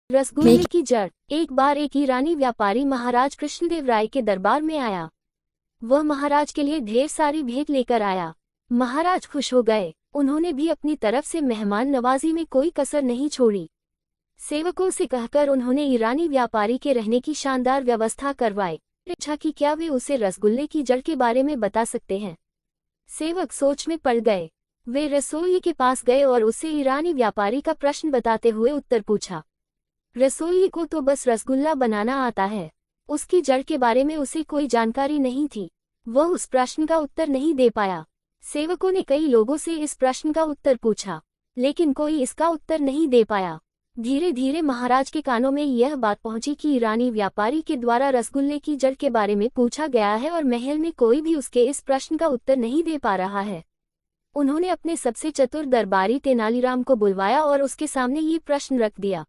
रसगुल्ले की जड़। एक बार एक ईरानी व्यापारी महाराज कृष्णदेव राय के दरबार में आया। वह महाराज के लिए ढेर सारी भेंट लेकर आया। महाराज खुश हो गए। उन्होंने भी अपनी तरफ से मेहमान नवाजी में कोई कसर नहीं छोड़ी। सेवकों से कहकर उन्होंने ईरानी व्यापारी के रहने की शानदार व्यवस्था करवाई। पूछा कि क्या वे उसे रसगुल्ले की जड़ के बारे में बता सकते हैं। सेवक सोच में पड़ गए। वे रसोई के पास गए और उससे ईरानी व्यापारी का प्रश्न बताते हुए उत्तर पूछा। रसोई को तो बस रसगुल्ला बनाना आता है, उसकी जड़ के बारे में उसे कोई जानकारी नहीं थी। वह उस प्रश्न का उत्तर नहीं दे पाया। सेवकों ने कई लोगों से इस प्रश्न का उत्तर पूछा, लेकिन कोई इसका उत्तर नहीं दे पाया। धीरे धीरे महाराज के कानों में यह बात पहुंची कि ईरानी व्यापारी के द्वारा रसगुल्ले की जड़ के बारे में पूछा गया है और महल में कोई भी उसके इस प्रश्न का उत्तर नहीं दे पा रहा है। उन्होंने अपने सबसे चतुर दरबारी तेनालीराम को बुलवाया और उसके सामने ये प्रश्न रख दिया।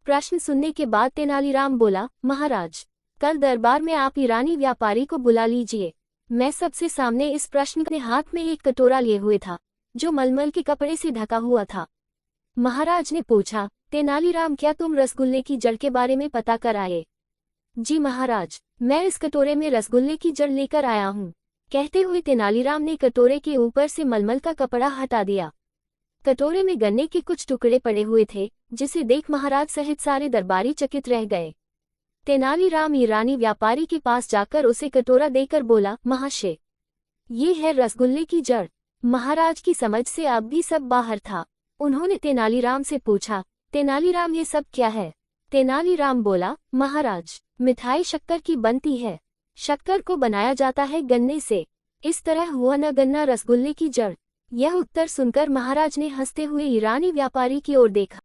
प्रश्न सुनने के बाद तेनालीराम बोला, महाराज, कल दरबार में आप ईरानी व्यापारी को बुला लीजिए। मैं सबसे सामने इस प्रश्न के हाथ में एक कटोरा लिए हुए था, जो मलमल के कपड़े से ढका हुआ था। महाराज ने पूछा, तेनालीराम, क्या तुम रसगुल्ले की जड़ के बारे में पता कर आए? जी महाराज, मैं इस कटोरे में रसगुल्ले की जड़ लेकर आया हूँ। कहते हुए तेनालीराम ने कटोरे के ऊपर से मलमल का कपड़ा हटा दिया। कटोरे में गन्ने के कुछ टुकड़े पड़े हुए थे, जिसे देख महाराज सहित सारे दरबारी चकित रह गए। तेनालीराम ईरानी व्यापारी के पास जाकर उसे कटोरा देकर बोला, महाशय, ये है रसगुल्ले की जड़। महाराज की समझ से अब भी सब बाहर था। उन्होंने तेनालीराम से पूछा, तेनालीराम, ये सब क्या है? तेनालीराम बोला, महाराज, मिठाई शक्कर की बनती है। शक्कर को बनाया जाता है गन्ने से। इस तरह हुआ न गन्ना रसगुल्ले की जड़। यह उत्तर सुनकर महाराज ने हंसते हुए ईरानी व्यापारी की ओर देखा।